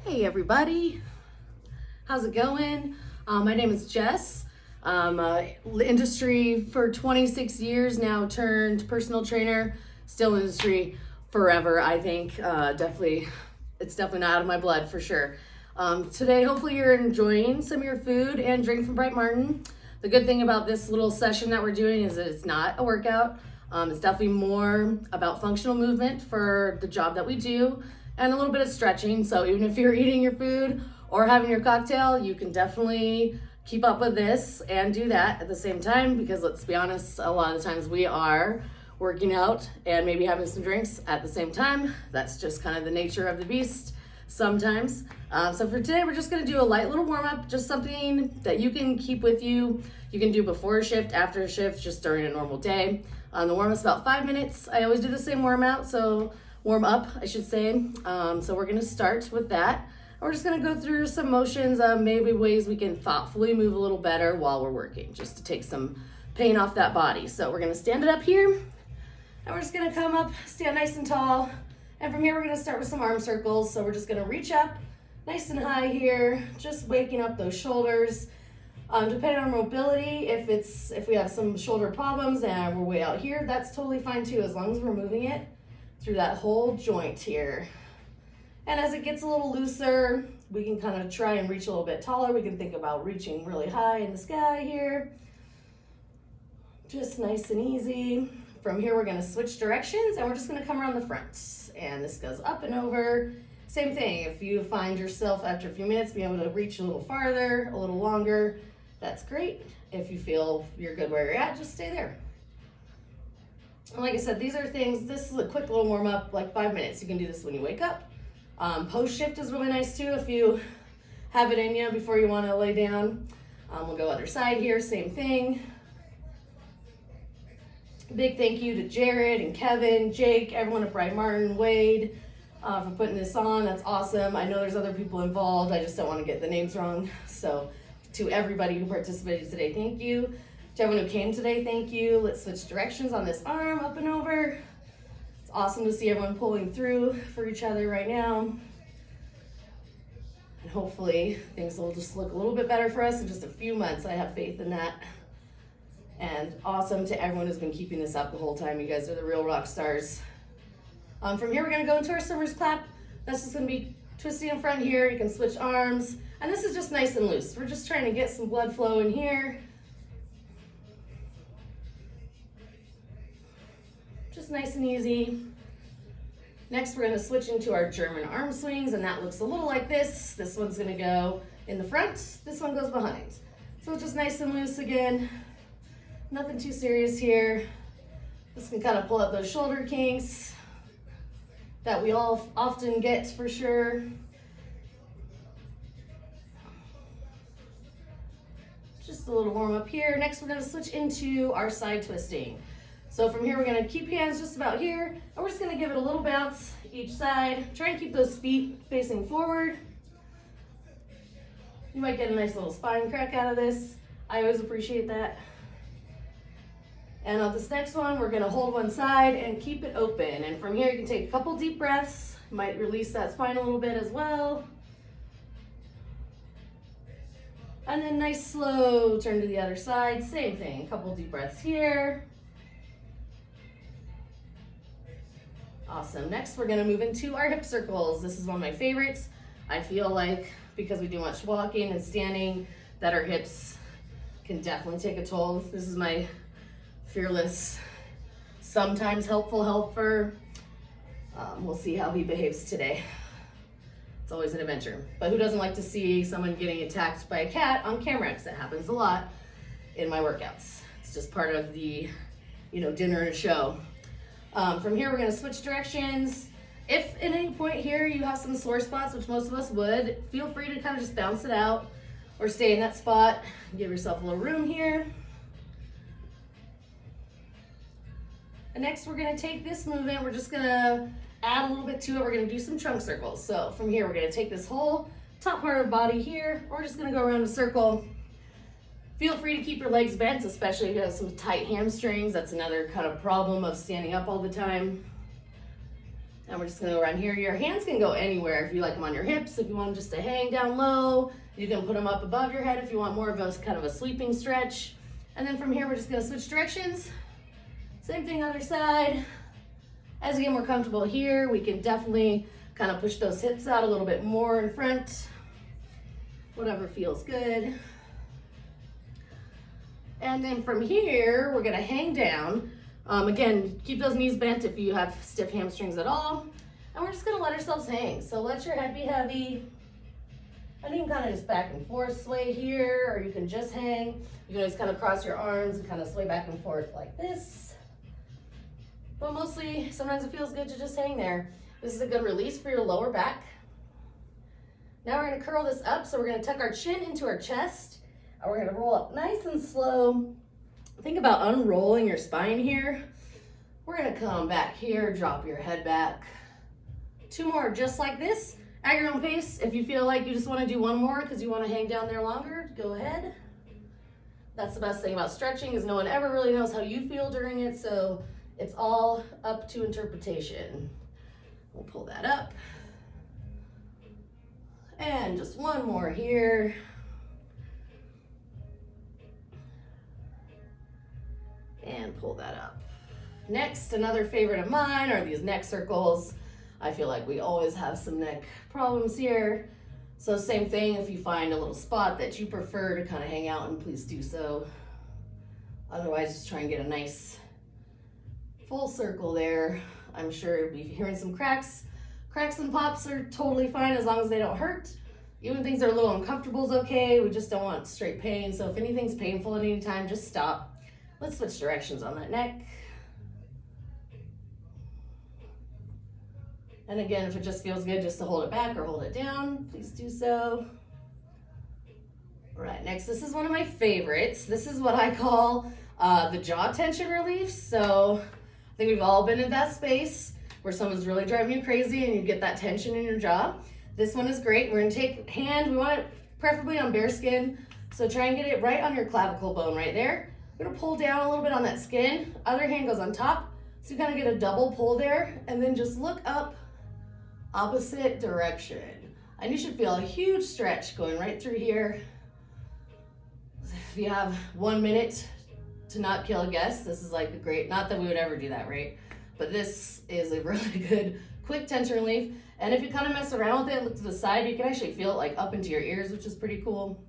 Hey everybody, how's it going? My name is Jess. I'm industry for 26 years now, turned personal trainer, still in industry forever, I think. It's definitely not out of my blood for sure. Today, hopefully you're enjoying some of your food and drink from Bright Martin. The good thing about this little session that we're doing is that it's not a workout. It's definitely more about functional movement for the job that we do and a little bit of stretching. So even if you're eating your food or having your cocktail, you can definitely keep up with this and do that at the same time, because let's be honest, a lot of times we are working out and maybe having some drinks at the same time. That's just kind of the nature of the beast sometimes. So for today, we're just gonna do a light little warm up, just something that you can keep with you. You can do before a shift, after a shift, just during a normal day. The warm up's about 5 minutes. I always do the same warm up, I should say. So we're gonna start with that. We're just gonna go through some motions, maybe ways we can thoughtfully move a little better while we're working, just to take some pain off that body. So we're gonna stand it up here, and we're just gonna come up, stand nice and tall. And from here, we're gonna start with some arm circles. So we're just gonna reach up nice and high here, just waking up those shoulders. Depending on mobility, if we have some shoulder problems and we're way out here, that's totally fine too, as long as we're moving it through that whole joint here. And as it gets a little looser, we can kind of try and reach a little bit taller. We can think about reaching really high in the sky here. Just nice and easy. From here, we're gonna switch directions and we're just gonna come around the front. And this goes up and over. Same thing, if you find yourself after a few minutes being able to reach a little farther, a little longer, that's great. If you feel you're good where you're at, just stay there. And like I said, these are things, this is a quick little warm up, like 5 minutes. You can do this when you wake up. Post shift is really nice too, if you have it in you before you wanna lay down. We'll go other side here, same thing. Big thank you to Jared and Kevin, Jake, everyone at Bright Martin, Wade, for putting this on. That's awesome. I know there's other people involved. I just don't want to get the names wrong. So to everybody who participated today, thank you. To everyone who came today, thank you. Let's switch directions on this arm, up and over. It's awesome to see everyone pulling through for each other right now. And hopefully things will just look a little bit better for us in just a few months. I have faith in that. And awesome to everyone who's been keeping this up the whole time. You guys are the real rock stars. From here, we're gonna go into our swimmers clap. That's just gonna be twisting in front here. You can switch arms. And this is just nice and loose. We're just trying to get some blood flow in here. Just nice and easy. Next, we're gonna switch into our German arm swings, and that looks a little like this. This one's gonna go in the front. This one goes behind. So it's just nice and loose again. Nothing too serious here. This can kind of pull up those shoulder kinks that we all often get for sure. Just a little warm up here. Next, we're gonna switch into our side twisting. So from here, we're gonna keep hands just about here, and we're just gonna give it a little bounce each side. Try and keep those feet facing forward. You might get a nice little spine crack out of this. I always appreciate that. And on this next one, we're gonna hold one side and keep it open. And from here, you can take a couple deep breaths. Might release that spine a little bit as well. And then nice slow turn to the other side. Same thing, a couple deep breaths here. Awesome, next we're gonna move into our hip circles. This is one of my favorites. I feel like because we do much walking and standing, that our hips can definitely take a toll. This is my fearless, sometimes helpful helper. We'll see how he behaves today. It's always an adventure. But who doesn't like to see someone getting attacked by a cat on camera? Because it happens a lot in my workouts. It's just part of the, dinner and a show. From here, we're gonna switch directions. If at any point here you have some sore spots, which most of us would, feel free to kind of just bounce it out or stay in that spot. Give yourself a little room here. And next, we're gonna take this movement, we're just gonna add a little bit to it. We're gonna do some trunk circles. So from here, we're gonna take this whole top part of the body here. We're just gonna go around a circle. Feel free to keep your legs bent, especially if you have some tight hamstrings. That's another kind of problem of standing up all the time. And we're just gonna go around here. Your hands can go anywhere if you like them on your hips. If you want them just to hang down low, you can put them up above your head if you want more of a kind of a sweeping stretch. And then from here, we're just gonna switch directions. Same thing other side. As we get more comfortable here, we can definitely kind of push those hips out a little bit more in front. Whatever feels good. And then from here, we're gonna hang down. Again, keep those knees bent if you have stiff hamstrings at all. And we're just gonna let ourselves hang. So let your head be heavy. And you can kind of just back and forth sway here, or you can just hang. You can always kind of cross your arms and kind of sway back and forth like this. But mostly, sometimes it feels good to just hang there. This is a good release for your lower back. Now we're gonna curl this up, so we're gonna tuck our chin into our chest, and we're gonna roll up nice and slow. Think about unrolling your spine here. We're gonna come back here, drop your head back. 2 more just like this, at your own pace. If you feel like you just wanna do 1 more because you wanna hang down there longer, go ahead. That's the best thing about stretching, is no one ever really knows how you feel during it, so it's all up to interpretation. We'll pull that up. And just 1 more here. And pull that up. Next, another favorite of mine are these neck circles. I feel like we always have some neck problems here. So same thing, if you find a little spot that you prefer to kind of hang out in, please do so. Otherwise, just try and get a nice full circle there. I'm sure you'll be hearing some cracks. Cracks and pops are totally fine as long as they don't hurt. Even things that are a little uncomfortable is okay. We just don't want straight pain. So if anything's painful at any time, just stop. Let's switch directions on that neck. And again, if it just feels good just to hold it back or hold it down, please do so. All right, next, this is one of my favorites. This is what I call the jaw tension relief. So I think we've all been in that space where someone's really driving you crazy and you get that tension in your jaw. This one is great. We're gonna take hand, we want it preferably on bare skin. So try and get it right on your clavicle bone right there. We're gonna pull down a little bit on that skin. Other hand goes on top. So you kind of get a double pull there, and then just look up opposite direction. And you should feel a huge stretch going right through here. If you have 1 minute to not kill a guest, this is like a great, not that we would ever do that, right? But this is a really good quick tension relief. And if you kind of mess around with it and look to the side, you can actually feel it like up into your ears, which is pretty cool.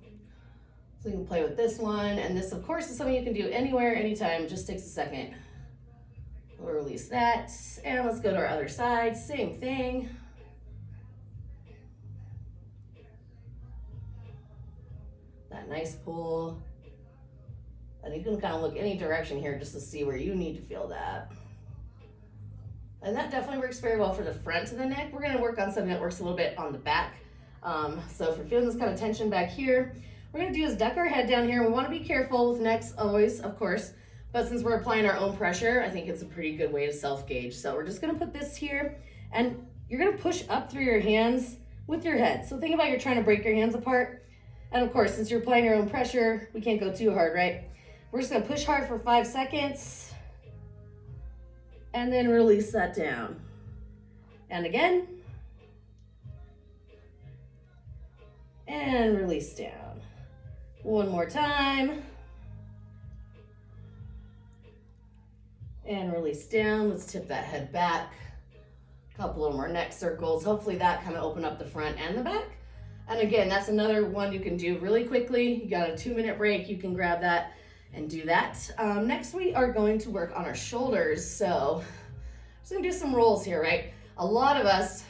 So you can play with this one. And this, of course, is something you can do anywhere, anytime. It just takes a second. We'll release that. And let's go to our other side. Same thing. That nice pull. And you can kind of look any direction here just to see where you need to feel that. And that definitely works very well for the front of the neck. We're gonna work on something that works a little bit on the back. So if you're feeling this kind of tension back here, what we're gonna do is duck our head down here. We wanna be careful with necks always, of course, but since we're applying our own pressure, I think it's a pretty good way to self-gauge. So we're just gonna put this here, and you're gonna push up through your hands with your head. So think about you're trying to break your hands apart. And of course, since you're applying your own pressure, we can't go too hard, right? We're just gonna push hard for 5 seconds, and then release that down. And again. And release down. 1 more time. And release down. Let's tip that head back. A couple of more neck circles. Hopefully that kind of open up the front and the back. And again, that's another one you can do really quickly. You got a 2-minute break. You can grab that and do that. Next, we are going to work on our shoulders. So I'm just gonna do some rolls here, right? A lot of us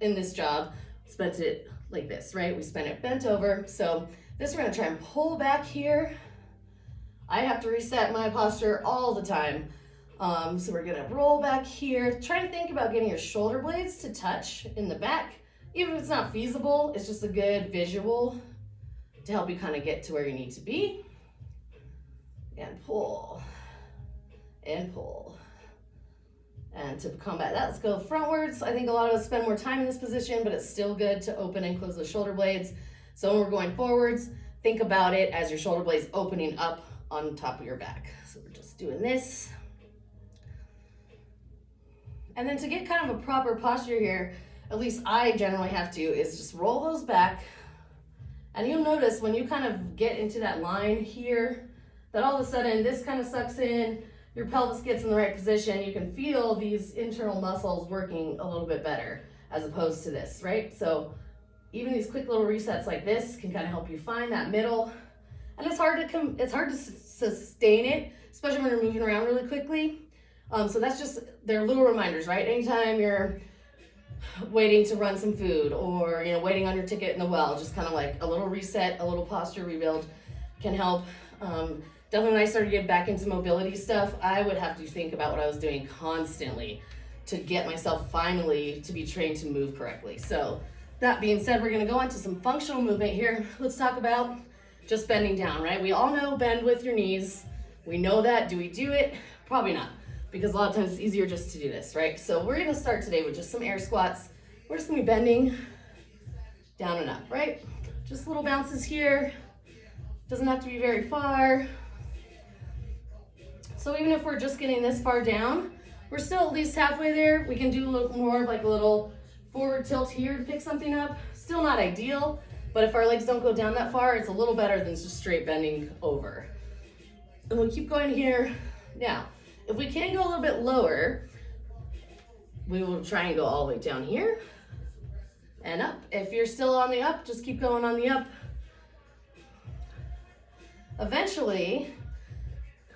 in this job spent it like this, right? We spent it bent over. So this, we're gonna try and pull back here. I have to reset my posture all the time. So we're gonna roll back here. Try to think about getting your shoulder blades to touch in the back. Even if it's not feasible, it's just a good visual to help you kind of get to where you need to be. And pull, and pull. And to combat that, let's go frontwards. I think a lot of us spend more time in this position, but it's still good to open and close the shoulder blades. So when we're going forwards, think about it as your shoulder blades opening up on top of your back. So we're just doing this. And then to get kind of a proper posture here, at least I generally have to, is just roll those back. And you'll notice when you kind of get into that line here, that all of a sudden this kind of sucks in, your pelvis gets in the right position, you can feel these internal muscles working a little bit better as opposed to this, right? So even these quick little resets like this can kind of help you find that middle. And it's hard to sustain it, especially when you're moving around really quickly. So that's just, they're little reminders, right? Anytime you're waiting to run some food or, waiting on your ticket in the well, just kind of like a little reset, a little posture rebuild can help. Definitely when I started to get back into mobility stuff, I would have to think about what I was doing constantly to get myself finally to be trained to move correctly. So that being said, we're gonna go on to some functional movement here. Let's talk about just bending down, right? We all know bend with your knees. We know that. Do we do it? Probably not, because a lot of times it's easier just to do this, right? So we're gonna start today with just some air squats. We're just gonna be bending down and up, right? Just little bounces here. Doesn't have to be very far. So even if we're just getting this far down, we're still at least halfway there. We can do a little more of like a little forward tilt here to pick something up. Still not ideal, but if our legs don't go down that far, it's a little better than just straight bending over. And we'll keep going here. Now, if we can go a little bit lower, we will try and go all the way down here and up. If you're still on the up, just keep going on the up. Eventually,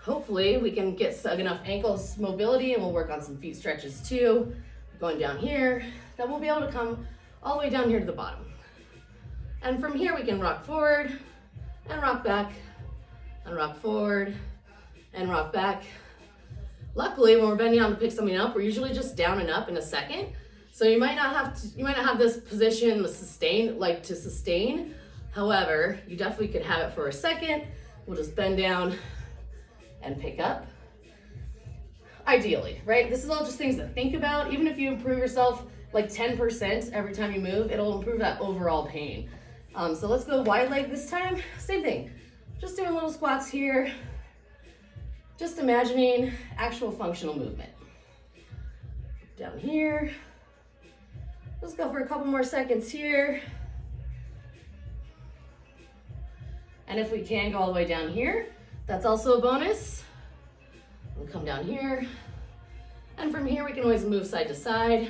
hopefully we can get enough ankles mobility, and we'll work on some feet stretches too. Going down here, then we'll be able to come all the way down here to the bottom. And from here we can rock forward and rock back and rock forward and rock back. Luckily, when we're bending down to pick something up, we're usually just down and up in a second. So you might not have this position to sustain. However, you definitely could have it for a second. We'll just bend down and pick up. Ideally, right? This is all just things to think about. Even if you improve yourself like 10% every time you move, it'll improve that overall pain. So let's go wide leg this time. Same thing, just doing little squats here. Just imagining actual functional movement. Down here. Let's go for a couple more seconds here. And if we can go all the way down here, that's also a bonus. We'll come down here. And from here, we can always move side to side.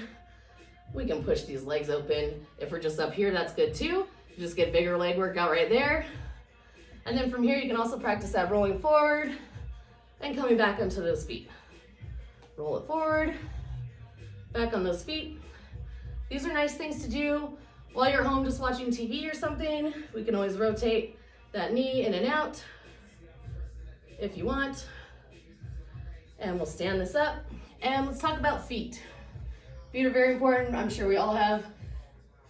We can push these legs open. If we're just up here, that's good too. You just get bigger leg workout right there. And then from here, you can also practice that rolling forward and coming back onto those feet. Roll it forward, back on those feet. These are nice things to do while you're home just watching TV or something. We can always rotate that knee in and out if you want. And we'll stand this up. And let's talk about feet. Feet are very important. I'm sure we all have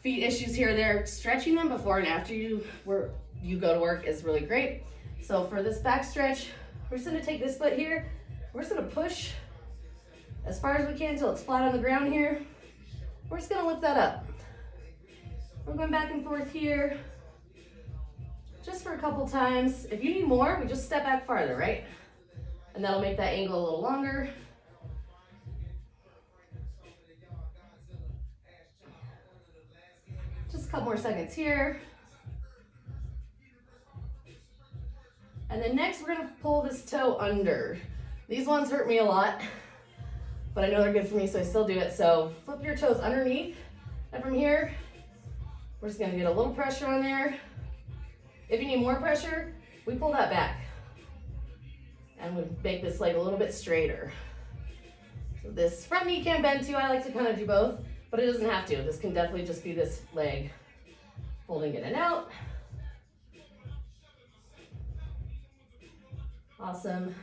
feet issues here or there. Stretching them before and after you go to work is really great. So for this back stretch, we're just gonna take this foot here. We're just gonna push as far as we can until it's flat on the ground here. We're just gonna lift that up. We're going back and forth here, just for a couple times. If you need more, we just step back farther, right? And that'll make that angle a little longer. Just a couple more seconds here. And then next we're gonna pull this toe under. These ones hurt me a lot, but I know they're good for me, so I still do it. So flip your toes underneath, and from here, we're just gonna get a little pressure on there. If you need more pressure, we pull that back. And we make this leg a little bit straighter. So this front knee can bend too. I like to kind of do both, but it doesn't have to. This can definitely just be this leg folding in and out. Awesome.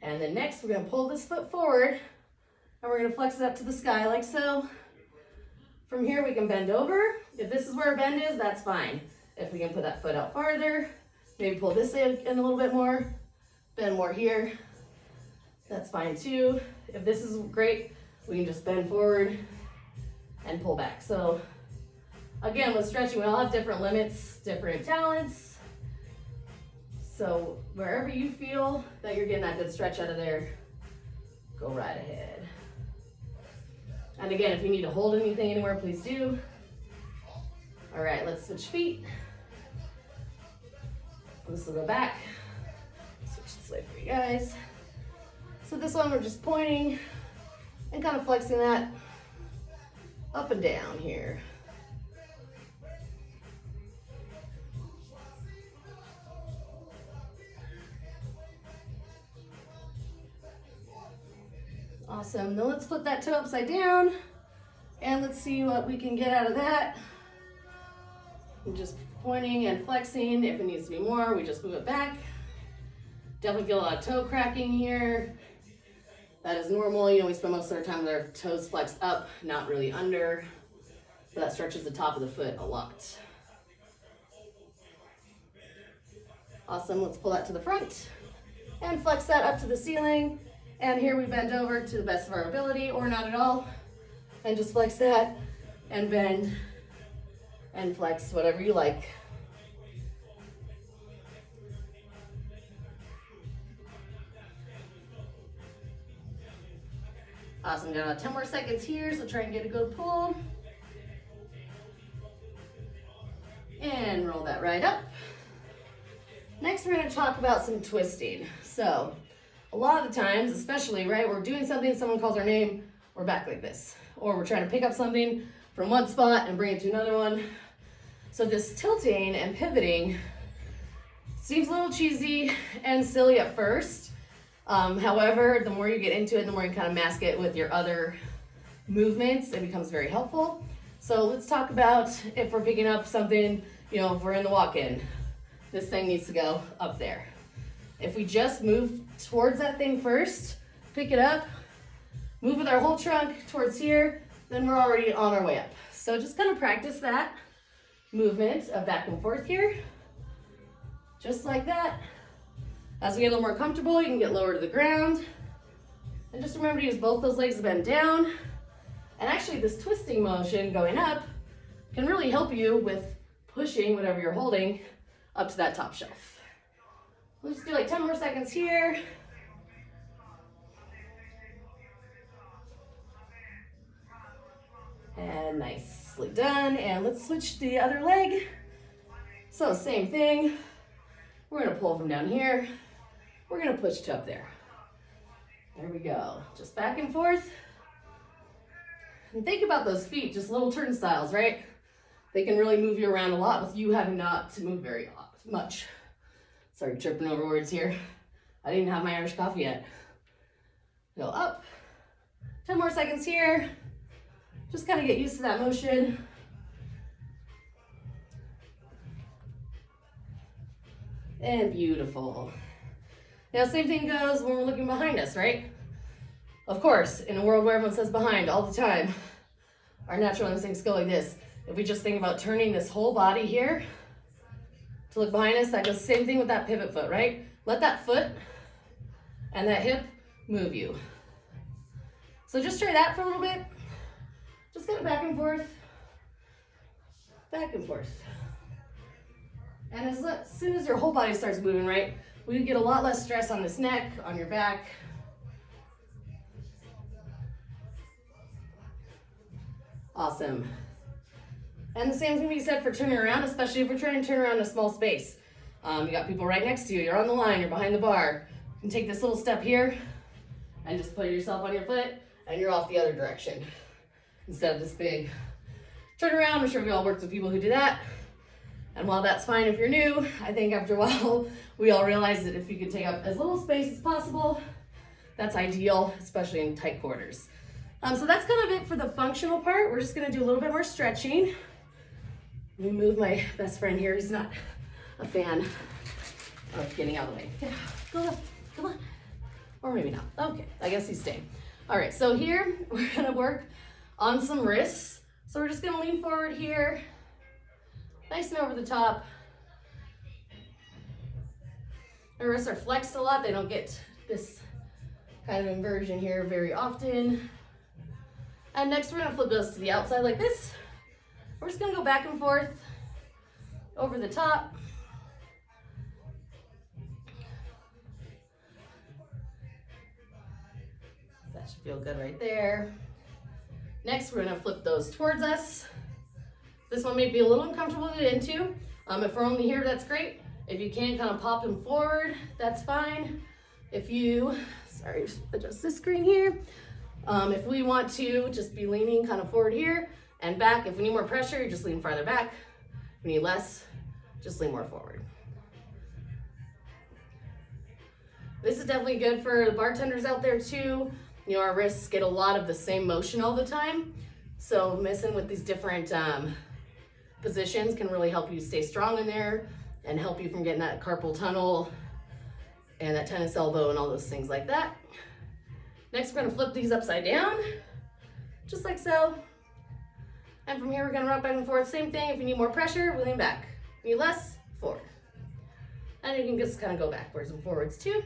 And then next, we're gonna pull this foot forward and we're gonna flex it up to the sky like so. From here, we can bend over. If this is where our bend is, that's fine. If we can put that foot out farther, maybe pull this in a little bit more, bend more here, that's fine too. If this is great, we can just bend forward and pull back. So again, with stretching, we all have different limits, different talents. So wherever you feel that you're getting that good stretch out of there, go right ahead. And again, if you need to hold anything anywhere, please do. All right, let's switch feet. This will go back. Switch this way for you guys. So this one, we're just pointing and kind of flexing that up and down here. Awesome. Then let's flip that toe upside down and let's see what we can get out of that. I'm just pointing and flexing. If it needs to be more, we just move it back. Definitely feel a lot of toe cracking here. That is normal. You know, we spend most of our time with our toes flexed up, not really under. So that stretches the top of the foot a lot. Awesome. Let's pull that to the front and flex that up to the ceiling. And here we bend over to the best of our ability, or not at all, and just flex that and bend and flex, whatever you like. Awesome, got about 10 more seconds here, so try and get a good pull. And roll that right up. Next, we're gonna talk about some twisting. So, a lot of the times, especially, right, we're doing something, someone calls our name, we're back like this. Or we're trying to pick up something from one spot and bring it to another one. So this tilting and pivoting seems a little cheesy and silly at first. However, the more you get into it, the more you kind of mask it with your other movements, it becomes very helpful. So let's talk about if we're picking up something, you know, if we're in the walk-in, this thing needs to go up there. If we just move towards that thing first, pick it up, move with our whole trunk towards here, then we're already on our way up. So just kind of practice that movement of back and forth here, just like that. As we get a little more comfortable, you can get lower to the ground. And just remember to use both those legs to bend down. And actually this twisting motion going up can really help you with pushing whatever you're holding up to that top shelf. We'll just do like 10 more seconds here. And nicely done. And let's switch the other leg. So same thing. We're gonna pull from down here. We're gonna push to up there. There we go. Just back and forth. And think about those feet, just little turnstiles, right? They can really move you around a lot with you having not to move very much. Sorry, tripping over words here. I didn't have my Irish coffee yet. Go up. 10 more seconds here. Just kind of get used to that motion. And beautiful. Now, same thing goes when we're looking behind us, right? Of course, in a world where everyone says behind all the time, our natural instincts go like this. If we just think about turning this whole body here to look behind us, that goes the same thing with that pivot foot, right? Let that foot and that hip move you. So just try that for a little bit. Just kind of back and forth, back and forth. And as soon as your whole body starts moving, right, we get a lot less stress on this neck, on your back. Awesome. And the same can be said for turning around, especially if we're trying to turn around a small space. You got people right next to you, you're on the line, you're behind the bar. You can take this little step here and just put yourself on your foot and you're off the other direction. Instead of this big turn around. I'm sure we all worked with people who do that. And while that's fine if you're new, I think after a while, we all realize that if you can take up as little space as possible, that's ideal, especially in tight quarters. So that's kind of it for the functional part. We're just gonna do a little bit more stretching. Let me move my best friend here. He's not a fan of getting out of the way. Yeah, go up, come on. Or maybe not. Okay, I guess he's staying. All right, so here we're gonna work on some wrists. So we're just gonna lean forward here, nice and over the top. Our wrists are flexed a lot. They don't get this kind of inversion here very often. And next we're gonna flip those to the outside like this. We're just gonna go back and forth over the top. That should feel good right there. Next, we're gonna flip those towards us. This one may be a little uncomfortable to get into. If we're only here, that's great. If you can't kind of pop them forward, that's fine. If you, sorry, adjust this screen here. If we want to just be leaning kind of forward here and back, if we need more pressure, you just lean farther back. If we need less, just lean more forward. This is definitely good for the bartenders out there too. You know, our wrists get a lot of the same motion all the time. So messing with these different positions can really help you stay strong in there and help you from getting that carpal tunnel and that tennis elbow and all those things like that. Next, we're gonna flip these upside down, just like so. And from here, we're gonna rock back and forth. Same thing, if you need more pressure, we lean back. If you need less, forward. And you can just kind of go backwards and forwards too.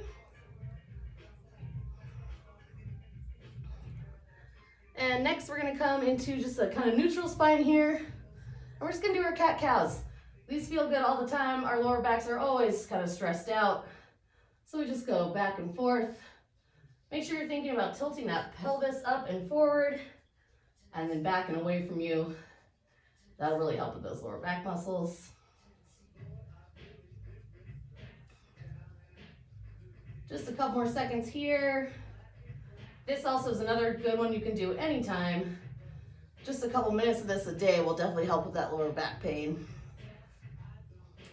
And next we're gonna come into just a kind of neutral spine here. And we're just gonna do our cat-cows. These feel good all the time. Our lower backs are always kind of stressed out. So we just go back and forth. Make sure you're thinking about tilting that pelvis up and forward and then back and away from you. That'll really help with those lower back muscles. Just a couple more seconds here. This also is another good one you can do anytime. Just a couple minutes of this a day will definitely help with that lower back pain.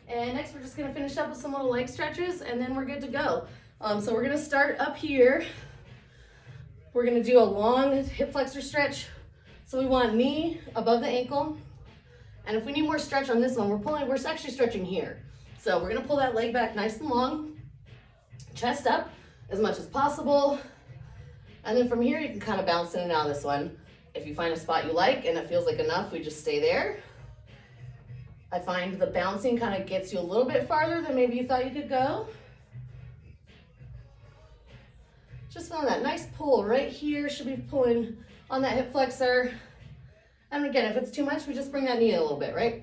And next we're just gonna finish up with some little leg stretches and then we're good to go. So we're gonna start up here. We're gonna do a long hip flexor stretch. So we want knee above the ankle. And if we need more stretch on this one, we're actually stretching here. So we're gonna pull that leg back nice and long, chest up as much as possible. And then from here, you can kind of bounce in and out of this one. If you find a spot you like and it feels like enough, we just stay there. I find the bouncing kind of gets you a little bit farther than maybe you thought you could go. Just feeling that nice pull right here. Should be pulling on that hip flexor. And again, if it's too much, we just bring that knee in a little bit, right?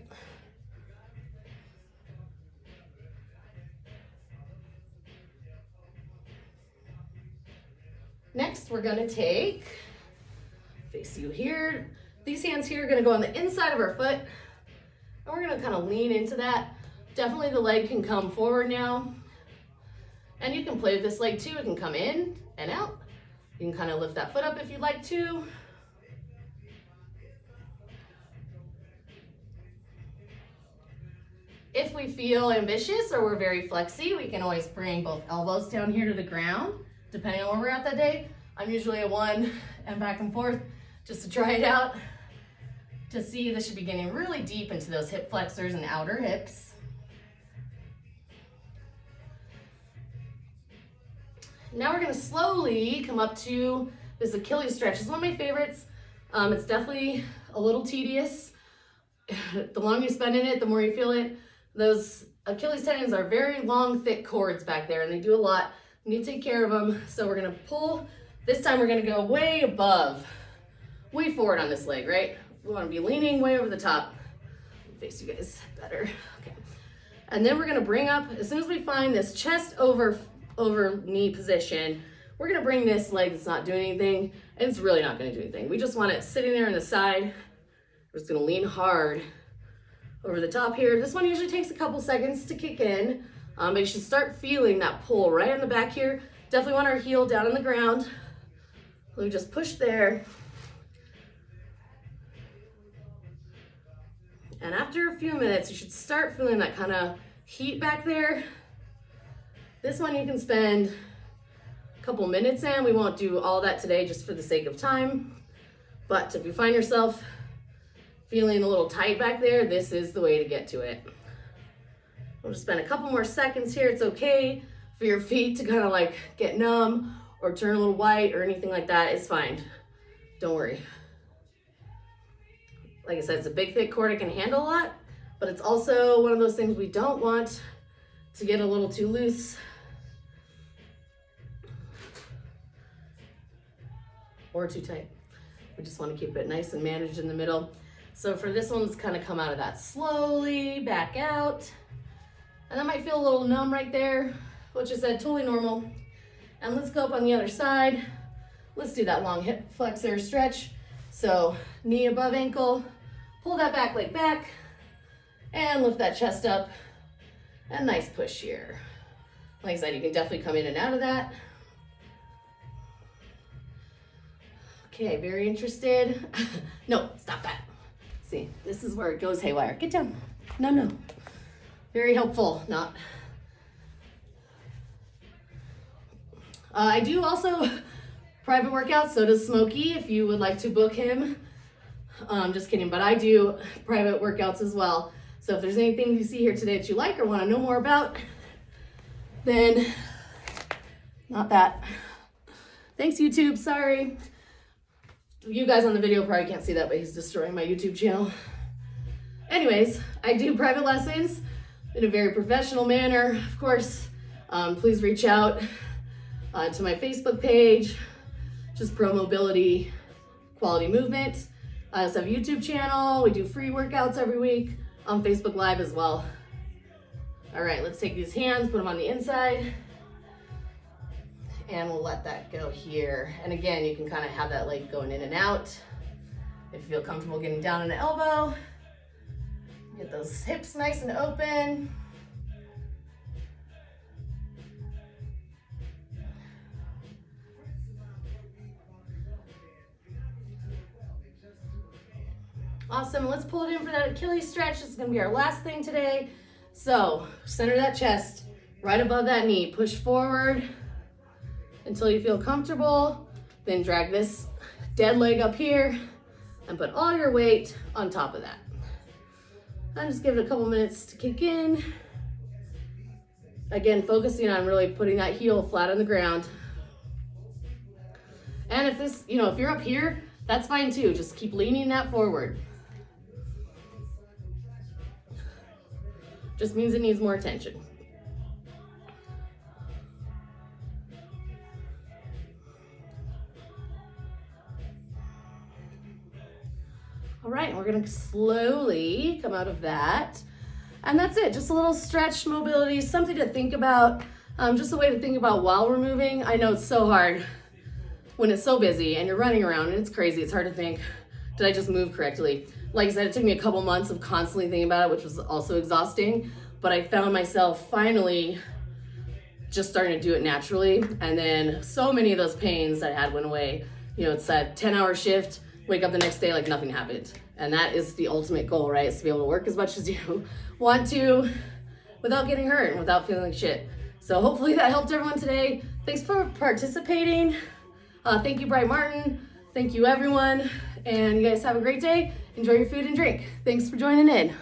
Next, we're gonna face you here. These hands here are gonna go on the inside of our foot. And we're gonna kind of lean into that. Definitely the leg can come forward now. And you can play with this leg too. It can come in and out. You can kind of lift that foot up if you'd like to. If we feel ambitious or we're very flexy, we can always bring both elbows down here to the ground, depending on where we're at that day. I'm usually a 1 and back and forth just to try it out to see. This should be getting really deep into those hip flexors and outer hips. Now we're gonna slowly come up to this Achilles stretch. It's one of my favorites. It's definitely a little tedious. The longer you spend in it, the more you feel it. Those Achilles tendons are very long, thick cords back there, and they do a lot. You need to take care of them. So we're gonna pull. This time we're gonna go way above, way forward on this leg, right? We wanna be leaning way over the top. Face you guys better, okay. And then we're gonna bring up, as soon as we find this chest over knee position, we're gonna bring this leg that's not doing anything, and it's really not gonna do anything. We just want it sitting there on the side. We're just gonna lean hard over the top here. This one usually takes a couple seconds to kick in, but you should start feeling that pull right on the back here. Definitely want our heel down on the ground. We just push there. And after a few minutes, you should start feeling that kind of heat back there. This one you can spend a couple minutes in. We won't do all that today just for the sake of time. But if you find yourself feeling a little tight back there, this is the way to get to it. We'll just spend a couple more seconds here. It's okay for your feet to kind of like get numb or turn a little white or anything like that. It's fine. Don't worry. Like I said, it's a big, thick cord. It can handle a lot, but it's also one of those things we don't want to get a little too loose or too tight. We just want to keep it nice and managed in the middle. So for this one, let's kind of come out of that slowly, back out. And that might feel a little numb right there, which is totally normal. And let's go up on the other side. Let's do that long hip flexor stretch. So knee above ankle, pull that back leg back, and lift that chest up, and nice push here. Like I said, you can definitely come in and out of that. Okay, very interested. No, stop that. See, this is where it goes haywire. Get down. No. Very helpful, not. I do also private workouts, so does Smokey, if you would like to book him. Just kidding, but I do private workouts as well. So if there's anything you see here today that you like or want to know more about, then not that. Thanks, YouTube, sorry. You guys on the video probably can't see that, but he's destroying my YouTube channel. Anyways, I do private lessons in a very professional manner. Of course, please reach out to my Facebook page, just Pro Mobility Quality Movement. I also have a YouTube channel. We do free workouts every week on Facebook Live as well. All right, let's take these hands, put them on the inside, and we'll let that go here. And again, you can kind of have that leg going in and out. If you feel comfortable getting down on an elbow, get those hips nice and open. Awesome, let's pull it in for that Achilles stretch. This is gonna be our last thing today. So, center that chest, right above that knee. Push forward until you feel comfortable. Then drag this dead leg up here and put all your weight on top of that. And just give it a couple minutes to kick in. Again, focusing on really putting that heel flat on the ground. And if this, if you're up here, that's fine too. Just keep leaning that forward. Just means it needs more attention. All right, we're gonna slowly come out of that. And that's it, just a little stretch mobility, something to think about, just a way to think about while we're moving. I know it's so hard when it's so busy and you're running around and it's crazy. It's hard to think, did I just move correctly? Like I said, it took me a couple months of constantly thinking about it, which was also exhausting, but I found myself finally just starting to do it naturally. And then so many of those pains that I had went away. It's that 10-hour shift, wake up the next day like nothing happened. And that is the ultimate goal, right? Is to be able to work as much as you want to without getting hurt and without feeling like shit. So hopefully that helped everyone today. Thanks for participating. Thank you, Bright Martin. Thank you, everyone. And you guys have a great day. Enjoy your food and drink. Thanks for joining in.